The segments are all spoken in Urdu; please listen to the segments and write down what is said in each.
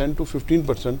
10 to 15%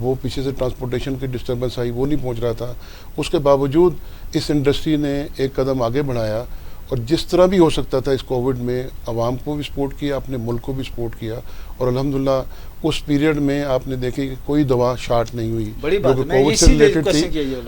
وہ پیچھے سے ٹرانسپورٹیشن کی ڈسٹربنس آئی، وہ نہیں پہنچ رہا تھا. اس کے باوجود اس انڈسٹری نے ایک قدم آگے بڑھایا اور جس طرح بھی ہو سکتا تھا اس کووڈ میں عوام کو بھی سپورٹ کیا، اپنے ملک کو بھی سپورٹ کیا. اور الحمدللہ اس پیریڈ میں آپ نے دیکھی کہ کوئی دوا شارٹ نہیں ہوئی جو کہ کووڈ سے ریلیٹڈ تھی،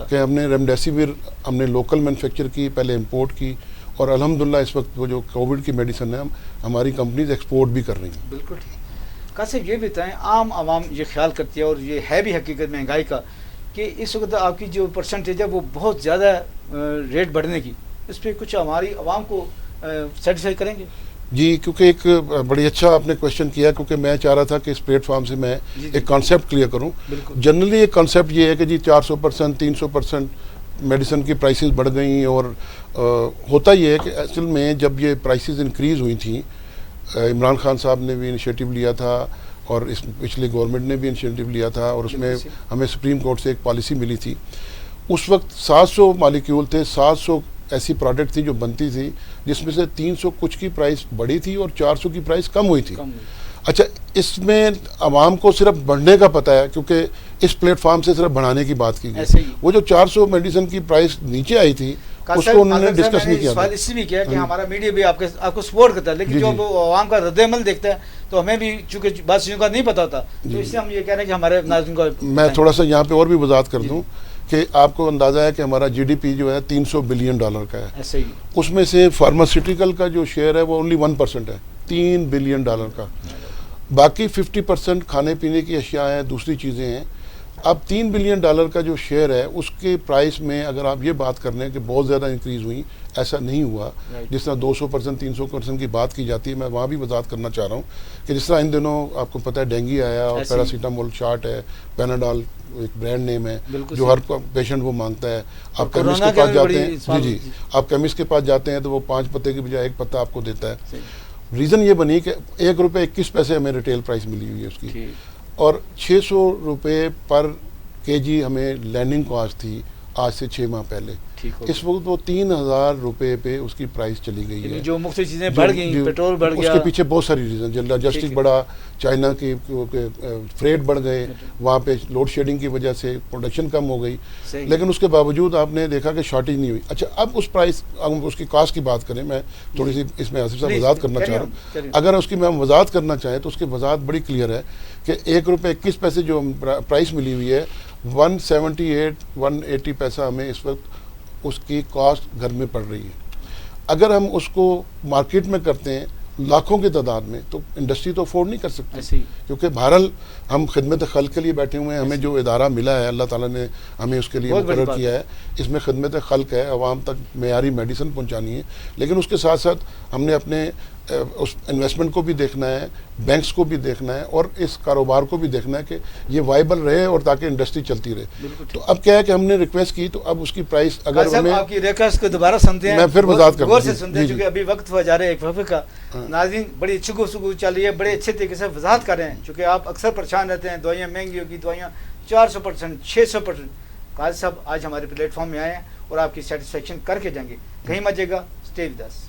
کہ ہم نے ریمڈیسیویر ہم نے لوکل مینوفیکچر کی، پہلے امپورٹ کی، اور الحمدللہ اس وقت وہ جو کووڈ کی میڈیسن ہے ہماری کمپنیز ایکسپورٹ بھی کر رہی ہیں. بالکل ٹھیک. قاسم یہ بھی بتائیں، عام عوام یہ خیال کرتی ہے اور یہ ہے بھی حقیقت مہنگائی کا کہ اس وقت آپ کی جو پرسنٹیج ہے وہ بہت زیادہ ریٹ بڑھنے کی، اس پہ کچھ ہماری عوام کو سیٹسفائی کریں گے؟ جی، کیونکہ ایک بڑی اچھا آپ نے کویشچن کیا، کیونکہ میں چاہ رہا تھا کہ اس پلیٹ فارم سے میں ایک کانسیپٹ کلیئر کروں. جنرلی ایک کانسیپٹ یہ ہے کہ جی 400%، 300% میڈیسن کی پرائسز بڑھ گئیں، اور ہوتا یہ ہے کہ اصل میں جب یہ پرائسز انکریز ہوئی تھیں، عمران خان صاحب نے بھی انیشیٹو لیا تھا اور اس پچھلے گورنمنٹ نے بھی انیشیٹو لیا تھا، اور اس میں ہمیں سپریم کورٹ سے ایک پالیسی ملی تھی. اس وقت 700 مالیکیول تھے، 700 ایسی پروڈکٹ تھی جو بنتی تھی، جس میں سے 300 کچھ کی پرائس بڑھی تھی اور 400 کی پرائس کم ہوئی تھی. اچھا، اس میں عوام کو صرف بڑھنے کا پتہ ہے، کیونکہ اس پلیٹ فارم سے صرف بڑھانے کی بات کی گئی. وہ جو 400 میڈیسن کی پرائس نیچے آئی تھی اس کو انہوں نے ڈسکس نہیں کیا. سوال اس سے بھی کیا کہ ہمارا میڈیا بھی آپ کو سپورٹ کرتا ہے، لیکن جو عوام کا رد عمل دیکھتا ہے تو ہمیں بھی چونکہ بات چیزوں کا نہیں پتہ ہوتا، تو اس سے ہم یہ کہہ رہے ہیں کہ ہمارے ناظرین کو میں تھوڑا سا یہاں پہ اور بھی وضاحت کر دوں کہ آپ کو اندازہ ہے کہ ہمارا جی ڈی پی جو ہے $300 بلین کا ہے. ایسے ہی اس میں سے فارماسیوٹیکل کا جو شیئر ہے وہ اونلی 1% ہے، $3 بلین کا. باقی 50% کھانے پینے کی اشیاء ہیں، دوسری چیزیں ہیں. اب $3 بلین کا جو شیئر ہے اس کے پرائس میں اگر آپ یہ بات کر رہے ہیں کہ بہت زیادہ انکریز ہوئی، ایسا نہیں ہوا. جس طرح 200%، 300% کی بات کی جاتی ہے، میں وہاں بھی وضاحت کرنا چاہ رہا ہوں کہ جس طرح ان دنوں آپ کو پتہ ہے ڈینگی آیا اور پیراسیٹامول شارٹ ہے، پیناڈال ایک برانڈ نیم ہے جو ہر پیشنٹ وہ مانگتا ہے. آپ کیمسٹ کے پاس جاتے ہیں، جی آپ کیمسٹ کے پاس جاتے ہیں تو وہ 5 پتے کی بجائے 1 پتا آپ کو دیتا ہے. ریزن یہ بنی کہ ₹1.21 ہمیں ریٹیل پرائس ملی ہوئی ہے اس کی، اور ₹600 پر kg ہمیں لینڈنگ کاسٹ تھی آج سے 6 ماہ پہلے. اس وقت وہ ₹3000 پہ اس کی پرائس چلی گئی ہے. جو مختلف چیزیں بڑھ گئیں، پیٹرول بڑھ گیا، اس کے پیچھے بہت ساری ریزن، لاجسٹک بڑھا، چائنا کی فریٹ بڑھ گئے، وہاں پہ لوڈ شیڈنگ کی وجہ سے پروڈکشن کم ہو گئی، لیکن اس کے باوجود آپ نے دیکھا کہ شارٹیج نہیں ہوئی. اچھا، اب اس پرائس، اس کی کاسٹ کی بات کریں، میں تھوڑی سی اس میں آصف صاحب وضاحت کرنا چاہ رہا ہوں. اگر اس کی میں وضاحت کرنا چاہیں تو اس کی وضاحت بڑی کلیئر ہے کہ ₹1.21 جو پرائس ملی ہوئی ہے، 178 پیسہ ہمیں اس وقت اس کی کاسٹ گھر میں پڑ رہی ہے. اگر ہم اس کو مارکیٹ میں کرتے ہیں لاکھوں کی تعداد میں تو انڈسٹری تو افورڈ نہیں کر سکتی، کیونکہ بہرحال ہم خدمت خلق کے لیے بیٹھے ہوئے ہیں. ہمیں جو ادارہ ملا ہے اللہ تعالیٰ نے ہمیں اس کے لیے مقرر کیا ہے، اس میں خدمت خلق ہے، عوام تک معیاری میڈیسن پہنچانی ہے. لیکن اس کے ساتھ ساتھ ہم نے اپنے اس انویسٹمنٹ کو بھی دیکھنا ہے، بینکس کو بھی دیکھنا ہے، اور اس کاروبار کو بھی دیکھنا ہے کہ یہ وائبل رہے اور تاکہ انڈسٹری چلتی رہے. تو اب کیا ہے کہ ہم نے ریکویسٹ کی، تو اب اس کی پرائس اگر ہمیں آپ کی ریکویسٹ کو دوبارہ سنتے ہیں، میں پھر وضاحت کرتا غور سے سنتے ہیں، کیونکہ ابھی وقت ہوا جا رہا ہے ایک وقفے کا. ناظرین بڑی اچھی گفتگو چل رہی ہے، بڑے اچھے طریقے سے وضاحت کر رہے ہیں، چونکہ آپ اکثر پریشان رہتے ہیں دوائیاں مہنگی ہوگی، دوائیاں 400%، 600%. قاضی صاحب آج ہمارے پلیٹ فارم میں آئے ہیں اور آپ کی سیٹسفیکشن کر کے جائیں گے. کہیں مت جائے گا، اسٹے ود اس.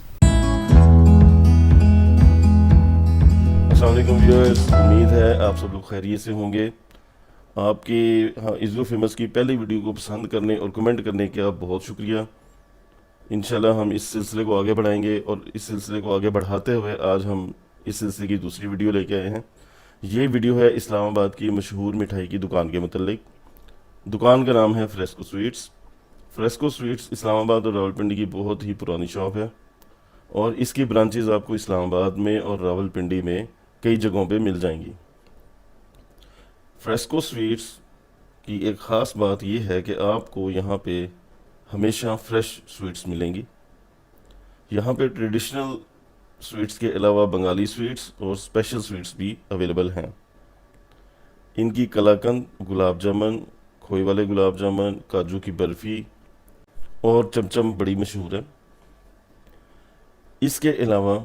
السلام علیکم ویورز، امید ہے آپ سب لوگ خیریت سے ہوں گے. آپ کی عزو فیمس کی پہلی ویڈیو کو پسند کرنے اور کمنٹ کرنے کا بہت شکریہ. انشاءاللہ ہم اس سلسلے کو آگے بڑھائیں گے، اور اس سلسلے کو آگے بڑھاتے ہوئے آج ہم اس سلسلے کی دوسری ویڈیو لے کے آئے ہیں. یہ ویڈیو ہے اسلام آباد کی مشہور مٹھائی کی دکان کے متعلق. دکان کا نام ہے فریسکو سویٹس. فریسکو سویٹس اسلام آباد اور راولپنڈی کی بہت ہی پرانی شاپ ہے، اور اس کی برانچز آپ کو اسلام آباد میں اور راولپنڈی میں کئی جگہوں پہ مل جائیں گی. فریسکو سویٹس کی ایک خاص بات یہ ہے کہ آپ کو یہاں پہ ہمیشہ فریش سویٹس ملیں گی. یہاں پہ ٹریڈیشنل سویٹس کے علاوہ بنگالی سویٹس اور اسپیشل سویٹس بھی اویلیبل ہیں. ان کی کلاکند، گلاب جامن، کھوئے والے گلاب جامن، کاجو کی برفی اور چمچم بڑی مشہور ہے. اس کے علاوہ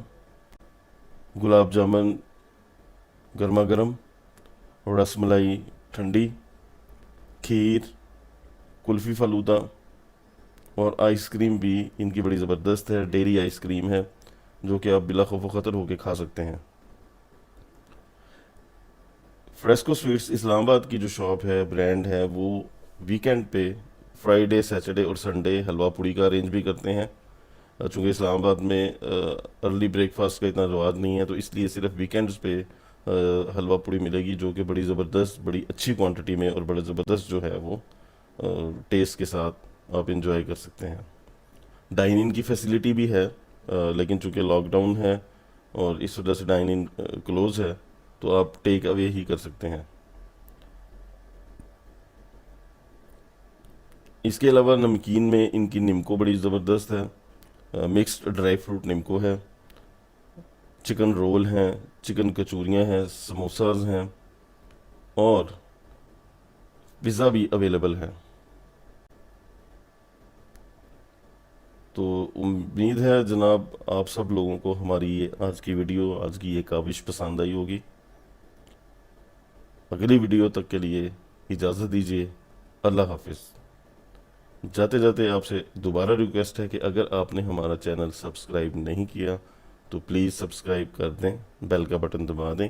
گلاب جامن گرما گرم، رس ملائی ٹھنڈی، کھیر، کلفی فلودہ اور آئس کریم بھی ان کی بڑی زبردست ہے. ڈیری آئس کریم ہے جو کہ آپ بلا خوف و خطر ہو کے کھا سکتے ہیں. فریسکو سویٹس اسلام آباد کی جو شاپ ہے، برانڈ ہے، وہ ویکینڈ پہ فرائیڈے، سیٹرڈے اور سنڈے حلوہ پوڑی کا ارینج بھی کرتے ہیں. چونکہ اسلام آباد میں ارلی بریک فاسٹ کا اتنا رواج نہیں ہے، تو اس لیے صرف ویکینڈز پہ حلوہ پوڑی ملے گی، جو کہ بڑی زبردست، بڑی اچھی کوانٹٹی میں اور بڑے زبردست جو ہے وہ ٹیسٹ کے ساتھ آپ انجوائے کر سکتے ہیں. ڈائن ان کی فیسیلیٹی بھی ہے، لیکن چونکہ لاک ڈاؤن ہے اور اس وجہ سے ڈائن ان کلوز ہے، تو آپ ٹیک اوے ہی کر سکتے ہیں. اس کے علاوہ نمکین میں ان کی نمکو بڑی زبردست ہے، مکسڈ ڈرائی فروٹ نمکو ہے، چکن رول ہیں، چکن کچوریاں ہیں، سموساز ہیں اور پیزا بھی اویلیبل ہے. تو امید ہے جناب آپ سب لوگوں کو ہماری یہ آج کی ویڈیو، آج کی یہ کاوش پسند آئی ہوگی. اگلی ویڈیو تک کے لیے اجازت دیجیے. اللہ حافظ. جاتے جاتے آپ سے دوبارہ ریکویسٹ ہے کہ اگر آپ نے ہمارا چینل سبسکرائب نہیں کیا تو پلیز سبسکرائب کر دیں، بیل کا بٹن دبا دیں.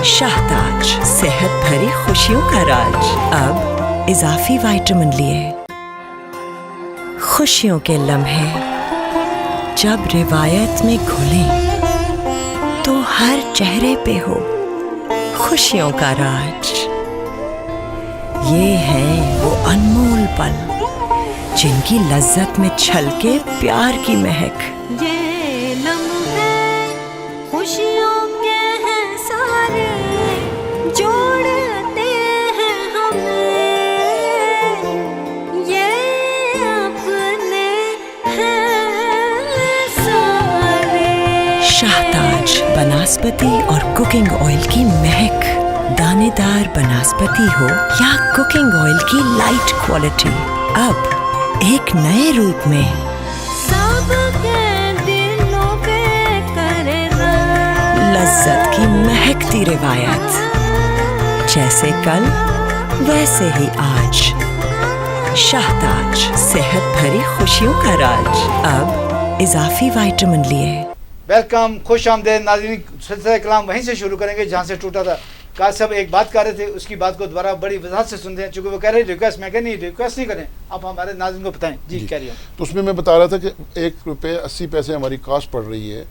شاہتاج، صحت بھری خوشیوں کا راج. اب اضافی وائٹامن لیے خوشیوں کے لمحے جب روایت میں گھلیں تو ہر چہرے پہ ہو خوشیوں کا راج. یہ ہیں وہ انمول پل جن کی لذت میں چھلکے پیار کی مہک. یہ لمحے خوشیوں کے ہیں سارے، جوڑتے ہیں ہمیں، یہ اپنے ہیں سارے. شاہتاج بناسپتی اور کوکنگ آئل کی مہک. دانے دار بناسپتی ہو یا کوکنگ آئل کی لائٹ کوالٹی، اب ایک نئے روپ میں سب کے دلوں پہ کرے راج. لذت کی مہکتی روایت، جیسے کل ویسے ہی آج. شاہتاج، صحت بھری خوشیوں کا راج. اب اضافی وائٹامن لیے. ویلکم، خوش آمدید ناظرین. سلسلہ کلام وہیں سے شروع کریں گے جہاں سے ٹوٹا تھا. قاضی صاحب ایک بات کر رہے تھے، اس کی بات کو دوبارہ بڑی وضاحت سے سنتے ہیں، چونکہ وہ کہہ رہے ہیں ریکویسٹ. میں کہ نہیں، ریکویسٹ نہیں کریں، آپ ہمارے ناظرین کو بتائیں. جی کہہ رہی ہوں. تو اس میں میں بتا رہا تھا کہ 1 روپے 80 پیسے ہماری کاسٹ پڑ رہی ہے.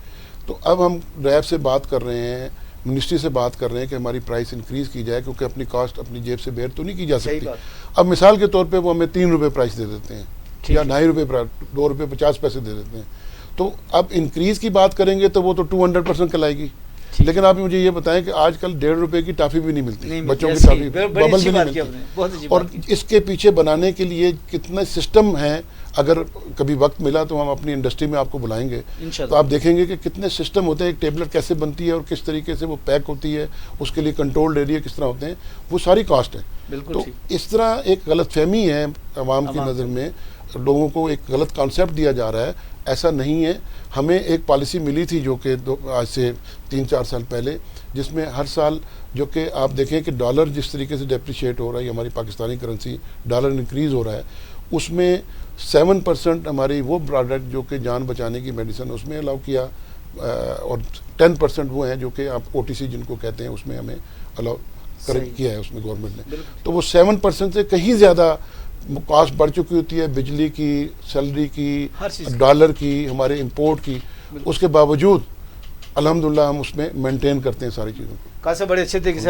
تو اب ہم ریب سے بات کر رہے ہیں، منسٹری سے بات کر رہے ہیں کہ ہماری پرائس انکریز کی جائے، کیونکہ اپنی کاسٹ اپنی جیب سے بیئر تو نہیں کی جا سکتی. اب مثال کے طور پہ وہ ہمیں 3 روپے پرائس دے دیتے ہیں یا 2.5 روپے، 2 روپے 50 پیسے دے دیتے ہیں. تو اب انکریز کی بات کریں گے تو وہ تو 200% کلائے گی. لیکن آپ مجھے یہ بتائیں کہ آج کل 1.5 روپے کی ٹافی بھی نہیں ملتی، بچوں کی ٹافی ببل بھی نہیں ملتی. اور اس کے پیچھے بنانے کے لیے کتنے سسٹم ہیں. اگر کبھی وقت ملا تو ہم اپنی انڈسٹری میں آپ کو بلائیں گے، تو آپ دیکھیں گے کہ کتنے سسٹم ہوتے ہیں. ایک ٹیبلٹ کیسے بنتی ہے اور کس طریقے سے وہ پیک ہوتی ہے، اس کے لیے کنٹرولڈ ایریا کس طرح ہوتے ہیں، وہ ساری کاسٹ ہے. تو اس طرح ایک غلط فہمی ہے عوام کی نظر میں، لوگوں کو ایک غلط کانسیپٹ دیا جا رہا ہے. ایسا نہیں ہے. ہمیں ایک پالیسی ملی تھی جو کہ آج سے 3-4 سال پہلے، جس میں ہر سال جو کہ آپ دیکھیں کہ ڈالر جس طریقے سے ڈیپریشیٹ ہو رہا ہے، ہماری پاکستانی کرنسی ڈالر انکریز ہو رہا ہے، اس میں 7% ہماری وہ پروڈکٹ جو کہ جان بچانے کی میڈیسن اس میں الاؤ کیا، اور 10% وہ ہیں جو کہ آپ OTC جن کو کہتے ہیں اس میں ہمیں الاؤ کیا ہے اس میں گورنمنٹ نے. تو وہ 7% سے کہیں زیادہ کاسٹ بڑھ چکی ہوتی ہے، بجلی کی، سیلری کی، ڈالر کی، ہمارے امپورٹ کی. اس کے باوجود الحمدللہ ہم اس میں مینٹین کرتے ہیں ساری چیزوں کو. قاضی صاحب بڑے اچھے طریقے سے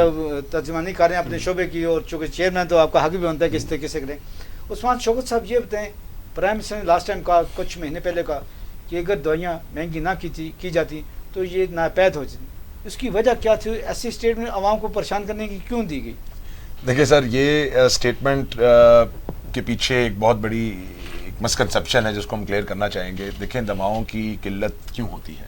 ترجمانی کر رہے ہیں اپنے شعبے کی، اور چونکہ چیئرمین تو آپ کا حق بھی بنتا ہے کہ اس طریقے سے کریں. عثمان شوکت صاحب یہ بتائیں، پرائم منسٹر نے لاسٹ ٹائم کہا، کچھ مہینے پہلے کہا کہ اگر دوائیاں مہنگی نہ کی جاتی تو یہ ناپید ہو جاتی. اس کی وجہ کیا تھی؟ ایسی اسٹیٹمنٹ عوام کو پریشان کرنے کی کیوں دی گئی؟ دیکھیے سر، یہ اسٹیٹمنٹ کے پیچھے ایک بہت بڑی مسکنسیپشن ہے جس کو ہم کلیئر کرنا چاہیں گے. دیکھیں، دواؤں کی قلت کیوں ہوتی ہے؟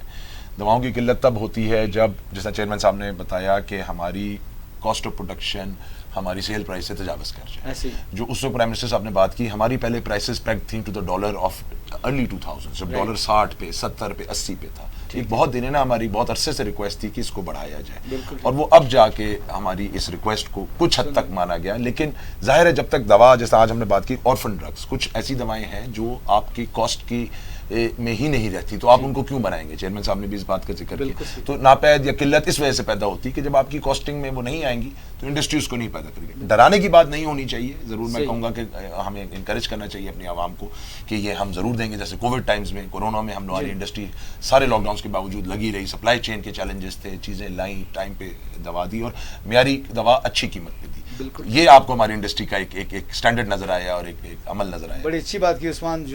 دواؤں کی قلت تب ہوتی ہے جب، جیسا چیئرمین صاحب نے بتایا، کہ ہماری کاسٹ آف پروڈکشن، ہماری سیل پرائس سے تجاوز کر جائے. ایسے ہی. جو اس وقت پرائم منسٹر صاحب نے بات کی, ہماری پہلے پرائسز پیگ تھیں to the dollar of early 2000, جب ڈالر 60 پہ 70 پہ 80 پہ تھا. ایک بہت دن ہے نا, ہماری بہت عرصے سے ریکویسٹ تھی کہ اس کو بڑھایا جائے, اور وہ اب جا کے ہماری اس ریکویسٹ کو کچھ حد تک مانا گیا. لیکن ظاہر ہے جب تک دوا, جیسا آج ہم نے بات کی آرفن ڈرگس, کچھ ایسی دوائیں ہیں جو آپ کی کاسٹ کی میں ہی نہیں رہتی, تو آپ ان کو کیوں بنائیں گے؟ چیئرمین صاحب نے بھی اس بات کا ذکر کیا. تو ناپید یا قلت اس وجہ سے پیدا ہوتی کہ جب آپ کی کاسٹنگ میں وہ نہیں آئیں گی تو انڈسٹری اس کو نہیں پیدا کرے گی. ڈرانے کی بات نہیں ہونی چاہیے, ضرور میں کہوں گا کہ ہمیں انکریج کرنا چاہیے اپنی عوام کو کہ یہ ہم ضرور دیں گے. جیسے کووڈ ٹائمز میں, کورونا میں ہماری انڈسٹری سارے لاک ڈاؤنس کے باوجود لگی رہی, سپلائی چین کے چیلنجز تھے, چیزیں لائیں, ٹائم پہ دوا دی اور معیاری دوا اچھی قیمت پہ دی. یہ آپ کو ہماری انڈسٹری کا ایک اسٹینڈرڈ نظر آیا اور ایک عمل نظر آیا. بڑی اچھی بات کی عثمان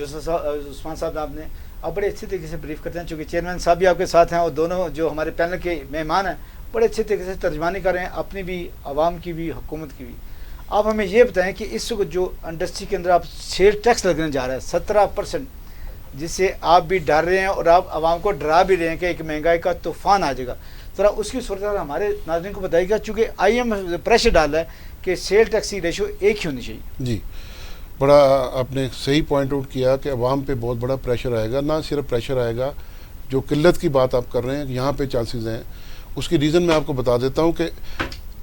صاحب آپ نے, آپ بڑے اچھے طریقے سے بریف کرتے ہیں, چونکہ چیئرمین صاحب بھی آپ کے ساتھ ہیں اور دونوں جو ہمارے پینل کے مہمان ہیں بڑے اچھے طریقے سے ترجمانی کر رہے ہیں, اپنی بھی, عوام کی بھی, حکومت کی بھی. آپ ہمیں یہ بتائیں کہ اس وقت جو انڈسٹری کے اندر آپ سیل ٹیکس لگنے جا رہا ہے 17%, جس سے آپ بھی ڈر رہے ہیں اور آپ عوام کو ڈرا بھی رہے ہیں کہ ایک مہنگائی کا طوفان آ جائے گا, ذرا اس کی صورتحال ہمارے ناظرین کو بتائیے گا, چونکہ آئی ایم پریشر ڈال رہا ہے کہ سیل ٹیکس کی ریشو ایک ہی ہونی چاہیے. جی, بڑا آپ نے صحیح پوائنٹ آؤٹ کیا کہ عوام پہ بہت بڑا پریشر آئے گا. نہ صرف پریشر آئے گا, جو قلت کی بات آپ کر رہے ہیں یہاں پہ چانسز ہیں. اس کی ریزن میں آپ کو بتا دیتا ہوں کہ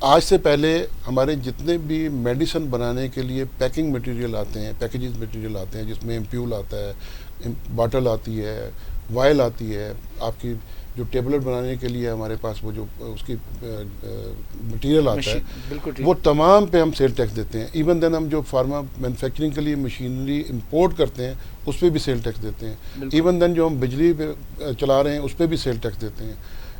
آج سے پہلے ہمارے جتنے بھی میڈیسن بنانے کے لیے پیکنگ مٹیریل آتے ہیں, پیکیجز مٹیریل آتے ہیں, جس میں ایمپیول آتا ہے, باٹل آتی ہے, وائل آتی ہے, آپ کی جو ٹیبلٹ بنانے کے لیے ہمارے پاس وہ جو اس کی مٹیریل آتا ہے, وہ تمام پہ ہم سیل ٹیکس دیتے ہیں. ایون دین ہم جو فارما مینوفیکچرنگ کے لیے مشینری امپورٹ کرتے ہیں اس پہ بھی سیل ٹیکس دیتے ہیں. ایون دین جو ہم بجلی پہ چلا رہے ہیں اس پہ بھی سیل ٹیکس دیتے ہیں.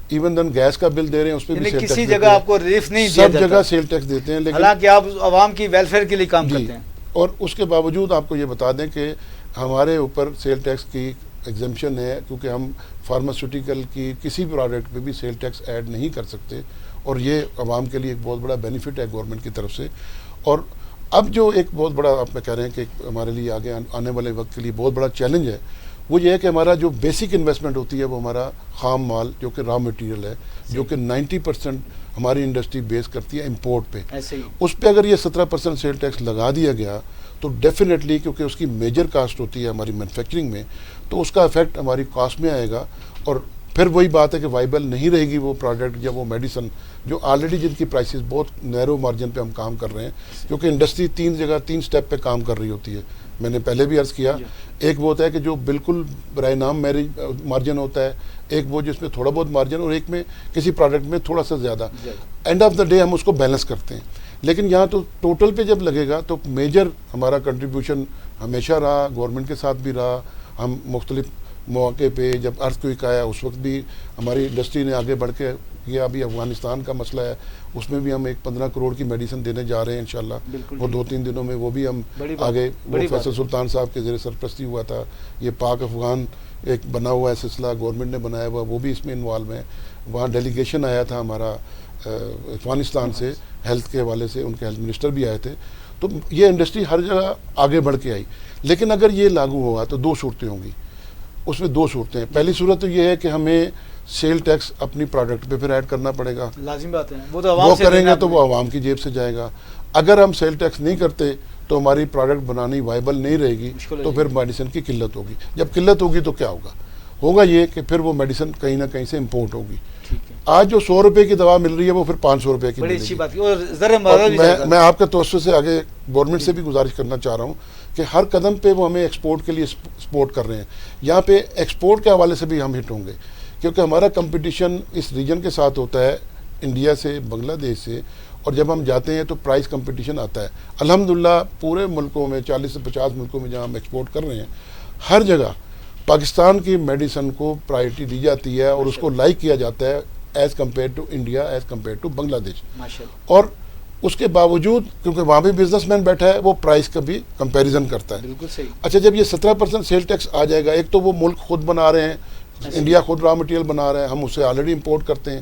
ایون دین گیس کا بل دے رہے ہیں اس پہ بھی سیل ٹیکس کسی دیتے جگہ ہیں. آپ کو ریلیف نہیں دیا سب جگہ سیل ٹیکس دیتے ہیں, لیکن حالانکہ آپ عوام کی ویلفیئر کے لیے کام کرتے ہیں. اور اس کے باوجود آپ کو یہ بتا دیں کہ ہمارے اوپر سیل ٹیکس کی ایگزمپشن ہے, کیونکہ ہم فارماسیوٹیکل کی کسی پروڈکٹ پہ بھی سیل ٹیکس ایڈ نہیں کر سکتے, اور یہ عوام کے لیے ایک بہت بڑا بینیفٹ ہے گورنمنٹ کی طرف سے. اور اب جو ایک بہت بڑا آپ میں کہہ رہے ہیں کہ ہمارے لیے آگے آنے والے وقت کے لیے بہت بڑا چیلنج ہے, وہ یہ ہے کہ ہمارا جو بیسک انویسٹمنٹ ہوتی ہے وہ ہمارا خام مال جو کہ را مٹیریل ہے, جو کہ 90% ہماری انڈسٹری بیس کرتی ہے امپورٹ پہ. اس پہ اگر یہ 17% سیل ٹیکس لگا دیا گیا تو ڈیفینیٹلی, کیونکہ اس کی میجر کاسٹ ہوتی ہے ہماری مینوفیکچرنگ میں, تو اس کا افیکٹ ہماری کاسٹ میں آئے گا. اور پھر وہی بات ہے کہ وائبل نہیں رہے گی وہ پروڈکٹ یا وہ میڈیسن جو آلریڈی جن کی پرائسز بہت نیرو مارجن پہ ہم کام کر رہے ہیں, کیونکہ انڈسٹری 3 سٹیپ پہ کام کر رہی ہوتی ہے. میں نے پہلے بھی عرض کیا, ایک وہ ہوتا ہے کہ جو بالکل برائے نام مارجن ہوتا ہے, ایک وہ جس میں تھوڑا بہت مارجن, اور ایک میں کسی پروڈکٹ میں تھوڑا سا زیادہ. اینڈ آف دا ڈے ہم اس کو بیلنس کرتے ہیں. لیکن یہاں تو ٹوٹل پہ جب لگے گا تو میجر ہمارا کنٹریبیوشن ہمیشہ رہا, گورنمنٹ کے ساتھ بھی رہا. ہم مختلف مواقع پہ جب ارتھ کوئک آیا اس وقت بھی ہماری انڈسٹری نے آگے بڑھ کے کیا. ابھی افغانستان کا مسئلہ ہے, اس میں بھی ہم 15 کروڑ کی میڈیسن دینے جا رہے ہیں انشاءاللہ. وہ 2-3 دنوں میں وہ بھی ہم آگے, وہ فیصل سلطان صاحب کے زیر سرپرستی ہوا تھا. یہ پاک افغان ایک بنا ہوا ہے سلسلہ, گورنمنٹ نے بنایا ہوا, وہ بھی اس میں انوالو ہیں. وہاں ڈیلیگیشن آیا تھا ہمارا افغانستان سے, ہیلتھ کے حوالے سے ان کے ہیلتھ منسٹر بھی آئے تھے. تو یہ انڈسٹری ہر جگہ آگے بڑھ کے آئی. لیکن اگر یہ لاگو ہوا تو 2 صورتیں ہوں گی. اس میں 2 صورتیں ہیں. پہلی صورت تو یہ ہے کہ ہمیں سیل ٹیکس اپنی پروڈکٹ پہ پھر ایڈ کرنا پڑے گا. لازم بات ہے, وہ تو عوام سے کریں گے تو وہ عوام کی جیب سے جائے گا. اگر ہم سیل ٹیکس نہیں کرتے تو ہماری پروڈکٹ بنانی وائبل نہیں رہے گی, تو پھر میڈیسن کی قلت ہوگی. جب قلت ہوگی تو کیا ہوگا یہ کہ پھر وہ میڈیسن کہیں نہ کہیں سے امپورٹ ہوگی. آج جو 100 روپے کی دوا مل رہی ہے وہ پھر 500 روپے کی. بڑی اچھی بات ہے. اور میں آپ کے توسط سے آگے گورنمنٹ سے بھی گزارش کرنا چاہ رہا ہوں کہ ہر قدم پہ وہ ہمیں ایکسپورٹ کے لیے سپورٹ کر رہے ہیں. یہاں پہ ایکسپورٹ کے حوالے سے بھی ہم ہٹ ہوں گے, کیونکہ ہمارا کمپٹیشن اس ریجن کے ساتھ ہوتا ہے, انڈیا سے, بنگلہ دیش سے. اور جب ہم جاتے ہیں تو پرائز کمپٹیشن آتا ہے. الحمدللہ پورے ملکوں میں 40 سے 50 ملکوں میں جہاں ہم ایکسپورٹ کر رہے ہیں, ہر جگہ پاکستان کی میڈیسن کو پرائرٹی دی جاتی ہے اور اس کو لائک کیا جاتا ہے as compare to India, as compare to Bangla. اور اس کے باوجود کیونکہ وہاں بھی بزنس مین بیٹھا ہے, وہ پرائز کا بھی کمپیریزن کرتا ہے. بالکل صحیح. اچھا, جب یہ 17% سیل ٹیکس آ جائے گا, ایک تو وہ ملک خود بنا رہے ہیں, انڈیا خود را مٹیریل بنا رہا ہے, ہم اسے آلریڈی امپورٹ کرتے ہیں,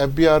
FBR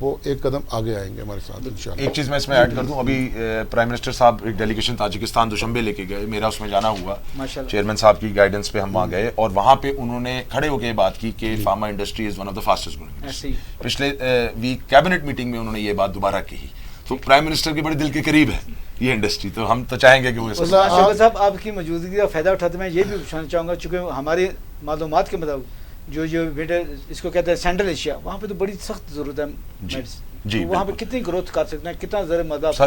وہ ایک قدم آگے آئیں گے ہمارے ساتھ انشاءاللہ. ایک چیز میں اس میں ایڈ کر دوں, ابھی پرائم منسٹر صاحب ایک ڈیلیگیشن تاجکستان دوشنبے لے کے گئے, میرا اس میں جانا ہوا, چیئرمین صاحب کی گائیڈنس پہ ہم وہاں گئے, اور وہاں پہ انہوں نے کھڑے ہو کے یہ بات کی کہ pharma industry is one of the fastest growing. پچھلے ویک کیبنٹ میٹنگ میں انہوں نے یہ بات دوبارہ کہی, تو پرائم منسٹر کے بڑے دل کے قریب ہے یہ انڈسٹری, تو ہم تو چاہیں گے کہ وہ شوکت صاحب آپ کی موجودگی کا فائدہ اٹھاتے میں یہ بھی پوچھنا چاہوں گا, چونکہ ہماری معلومات کے مطابق جو اس کو کہتے ہیں سینٹرل ایشیا, وہاں پہ تو بڑی سخت ضرورت ہے جی, وہاں پہ کتنی گروتھ کر سکتے ہیں, کتنا زر مدد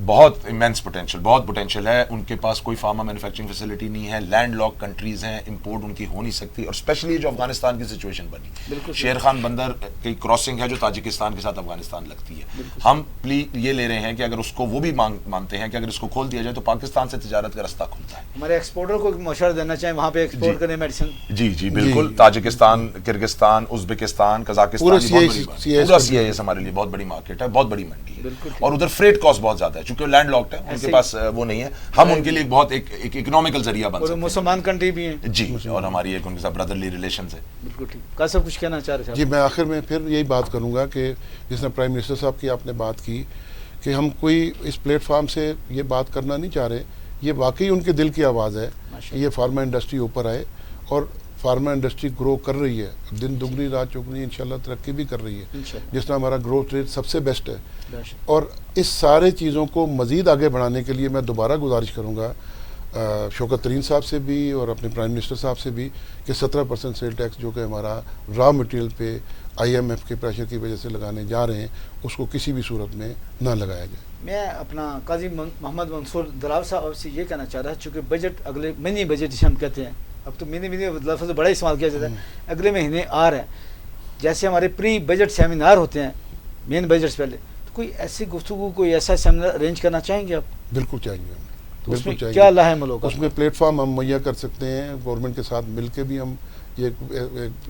بہت امینس پوٹینشیل, بہت پوٹینشیل ہے. ان کے پاس کوئی فارما مینوفیکچرنگ فیسلٹی نہیں ہے, لینڈ لاک کنٹریز ہیں, امپورٹ ان کی ہو نہیں سکتی, اور اسپیشلی جو افغانستان کی سچویشن بنی, شیر خان بندر کی کراسنگ ہے جو تاجکستان کے ساتھ افغانستان لگتی ہے. ہم یہ لے رہے ہیں کہ اگر اس کو وہ بھی مانتے ہیں کہ اگر اس کو کھول دیا جائے تو پاکستان سے تجارت کا رستہ کھلتا ہے. ہمارے ایکسپورٹر کو مشورہ دینا چاہیں وہاں پہ ایکسپورٹ کرنے میڈیسن. جی بالکل, تاجکستان, کرگستان, ازبکستان, قزاقستان, پورا CIS ہمارے لیے بہت بڑی مارکیٹ ہے, بہت بڑی منڈی ہے, اور ادھر فریٹ کاسٹ بہت زیادہ ہے, چونکہ لینڈ لاکڈ ہے, ان کے پاس وہ نہیں ہے. ہم ان کے لیے بہت ایک اکنامیکل ذریعہ بن سکتے ہیں, مسلمان کنٹری بھی ہیں جی, اور ہماری ایک ان کے ساتھ برادرلی ریلیشنز ہیں. بالکل ٹھیک. کا سب کچھ کہنا چاہ رہے ہیں جی, میں آخر میں پھر یہی بات کروں گا کہ جس نے پرائم منسٹر صاحب کی آپ نے بات کی کہ ہم کوئی اس پلیٹ فارم سے یہ بات کرنا نہیں چاہ رہے, یہ واقعی ان کے دل کی آواز ہے کہ یہ فارما انڈسٹری اوپر آئے, اور فارما انڈسٹری گرو کر رہی ہے, دن دگنی رات چگنی انشاءاللہ ترقی بھی کر رہی ہے, جس طرح ہمارا گروتھ ریٹ سب سے بیسٹ ہے. اور اس سارے چیزوں کو مزید آگے بڑھانے کے لیے میں دوبارہ گزارش کروں گا شوکت ترین صاحب سے بھی اور اپنے پرائم منسٹر صاحب سے بھی کہ 17% سیل ٹیکس جو کہ ہمارا را مٹیریل پہ IMF کے پریشر کی وجہ سے لگانے جا رہے ہیں, اس کو کسی بھی صورت میں نہ لگایا جائے. میں اپنا قاضی محمد منصور دلاور صاحب سے یہ کہنا چاہ رہا ہوں, چونکہ بجٹ اگلے منی بجٹ جسے ہم کہتے ہیں, اب تو منی لفظ بڑا استعمال کیا جاتا ہے, اگلے مہینے آ رہے ہیں, جیسے ہمارے پری بجٹ سیمینار ہوتے ہیں مین بجٹ سے پہلے, تو کوئی ایسی گفتگو, کوئی ایسا سیمینار ارینج کرنا چاہیں گے آپ؟ بالکل چاہیں گے, ہم بالکل چاہیں گے. کیا لاہم لوگ اس میں پلیٹ فارم ہم مہیا کر سکتے ہیں, گورنمنٹ کے ساتھ مل کے بھی ہم یہ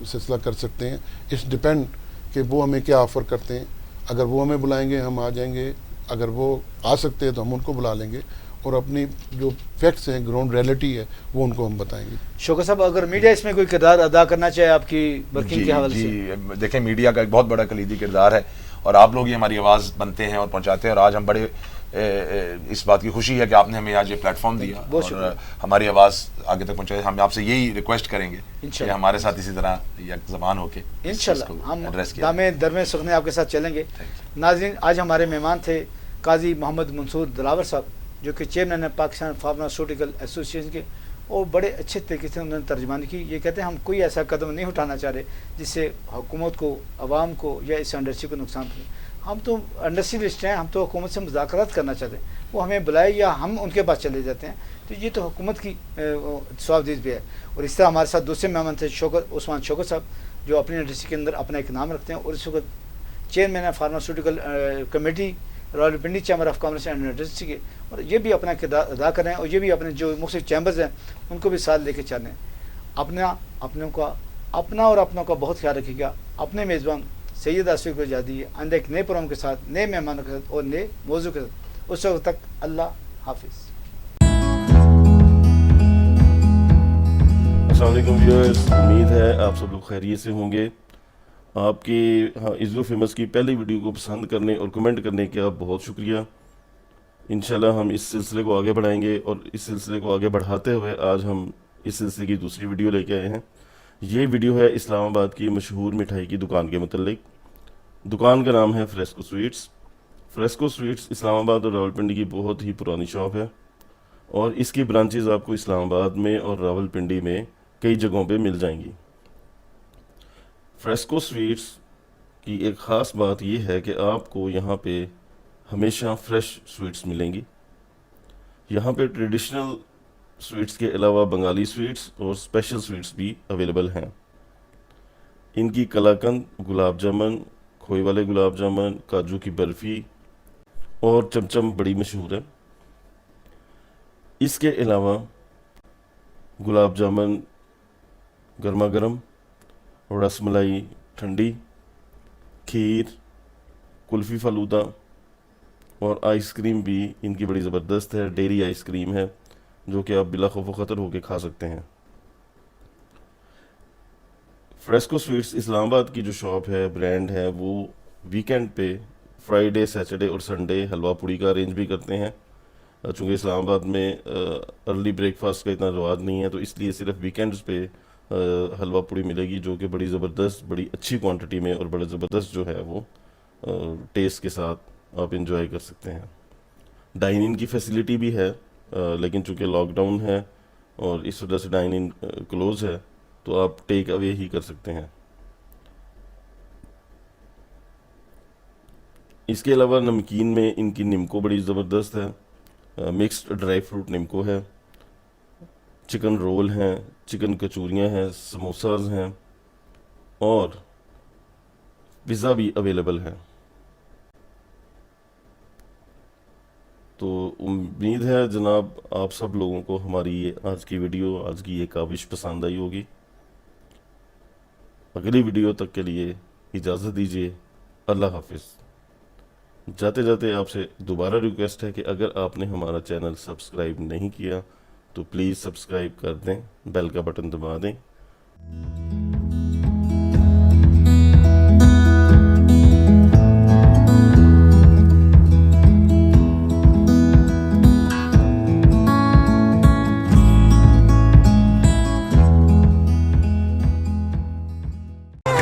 سلسلہ کر سکتے ہیں. اٹس ڈپینڈ کہ وہ ہمیں کیا آفر کرتے ہیں. اگر وہ ہمیں بلائیں گے ہم آ جائیں گے, اگر وہ آ سکتے ہیں تو ہم ان کو بلا لیں گے, اور اپنی جو فیکٹس ہیں, گراؤنڈ ریئلٹی ہے, وہ ان کو ہم بتائیں گے. شوکت صاحب, اگر میڈیا اس میں کوئی کردار ادا کرنا چاہے آپ کی ورکنگ کے حوالے سے؟ دیکھیں, میڈیا کا ایک بہت بڑا کلیدی کردار ہے, اور آپ لوگ ہی ہماری آواز بنتے ہیں اور پہنچاتے ہیں, اور آج ہم بڑے اس بات کی خوشی ہے کہ آپ نے ہمیں آج یہ پلیٹ فارم دیا اور ہماری آواز آگے تک پہنچائی. ہم آپ سے یہی ریکویسٹ کریں گے کہ ہمارے ساتھ اسی طرح یک زبان ہو کے انشاءاللہ ہم دامے درمے سخنے آپ کے ساتھ چلیں گے. ناظرین, آج ہمارے مہمان تھے قاضی محمد منصور دلاور صاحب, جو کہ چیئرمین ہے پاکستان فارماسیوٹیکل ایسوسیشن کے, اور بڑے اچھے طریقے سے انہوں نے ترجمانی کی. یہ کہتے ہیں ہم کوئی ایسا قدم نہیں اٹھانا چاہ رہے جس سے حکومت کو, عوام کو یا اس انڈسٹری کو نقصان پہنچے. ہم تو انڈسٹریلسٹ ہیں, ہم تو حکومت سے مذاکرات کرنا چاہتے ہیں, وہ ہمیں بلائے یا ہم ان کے پاس چلے جاتے ہیں, تو یہ تو حکومت کی صوابدید بھی ہے. اور اس طرح ہمارے ساتھ دوسرے مہمان تھے عثمان شوکت صاحب, جو اپنی انڈسٹری کے اندر اپنا ایک نام رکھتے ہیں, اور اس وقت چیئرمین ہے pharmaceutical committee Rawalpindi chamber of commerce and industry کے, اور یہ بھی اپنا کردار ادا کر رہے ہیں, اور یہ بھی اپنے جو مختلف چیمبرز ہیں ان کو بھی ساتھ لے کے چل رہے ہیں. اپنا اور اپنوں کا بہت خیال رکھیے گا. اپنے میزبان سید آصف کو اجازت ہے, آئندہ ایک نئے پروگرام کے ساتھ, نئے مہمانوں کے ساتھ اور نئے موضوع کے ساتھ. اس وقت تک اللہ حافظ. السلام علیکم ویورز, امید ہے آپ سب لوگ خیریت سے ہوں گے. آپ کی عزو فیمس کی پہلی ویڈیو کو پسند کرنے اور کمنٹ کرنے کا بہت شکریہ. انشاءاللہ ہم اس سلسلے کو آگے بڑھائیں گے, اور اس سلسلے کو آگے بڑھاتے ہوئے آج ہم اس سلسلے کی دوسری ویڈیو لے کے آئے ہیں. یہ ویڈیو ہے اسلام آباد کی مشہور مٹھائی کی دکان کے متعلق. دکان کا نام ہے فریسکو سویٹس. فریسکو سویٹس اسلام آباد اور راولپنڈی کی بہت ہی پرانی شاپ ہے, اور اس کی برانچز آپ کو اسلام آباد میں اور راولپنڈی میں کئی جگہوں پہ مل جائیں گی. فریسکو سویٹس کی ایک خاص بات یہ ہے کہ آپ کو یہاں پہ ہمیشہ فریش سویٹس ملیں گی. یہاں پہ ٹریڈیشنل سویٹس کے علاوہ بنگالی سویٹس اور اسپیشل سویٹس بھی اویلیبل ہیں. ان کی کلاکند, گلاب جامن, کھوئے والے گلاب جامن, کاجو کی برفی اور چمچم بڑی مشہور ہے. اس کے علاوہ گلاب جامن گرما گرم, رس ملائی ٹھنڈی, کھیر, کلفی فلودہ اور آئس کریم بھی ان کی بڑی زبردست ہے. ڈیری آئس کریم ہے جو کہ آپ بلا خوف و خطر ہو کے کھا سکتے ہیں. فریسکو سویٹس اسلام آباد کی جو شاپ ہے, برانڈ ہے, وہ ویکینڈ پہ فرائیڈے، سیٹرڈے اور سنڈے حلوہ پوڑی کا ارینج بھی کرتے ہیں. چونکہ اسلام آباد میں ارلی بریک فاسٹ کا اتنا رواج نہیں ہے، تو اس لیے صرف ویکینڈز پہ حلوہ پوڑی ملے گی، جو کہ بڑی زبردست، بڑی اچھی کوانٹٹی میں اور بڑا زبردست جو ہے وہ ٹیسٹ کے ساتھ آپ انجوائے کر سکتے ہیں. ڈائن ان کی فیسیلیٹی بھی ہے، لیکن چونکہ لاک ڈاؤن ہے اور اس وجہ سے ڈائن ان کلوز ہے، تو آپ ٹیک اوے ہی کر سکتے ہیں. اس کے علاوہ نمکین میں ان کی نمکو بڑی زبردست ہے، مکسڈ ڈرائی فروٹ نمکو ہے، چکن رول ہیں، چکن کچوریاں ہیں، سموساز ہیں اور پیزا بھی اویلیبل ہے. تو امید ہے جناب آپ سب لوگوں کو ہماری یہ آج کی ویڈیو، آج کی یہ کاوش پسند آئی ہوگی. اگلی ویڈیو تک کے لیے اجازت دیجیے. اللہ حافظ. جاتے جاتے آپ سے دوبارہ ریکویسٹ ہے کہ اگر آپ نے ہمارا چینل سبسکرائب نہیں کیا تو پلیز سبسکرائب کر دیں، بیل کا بٹن دبا دیں.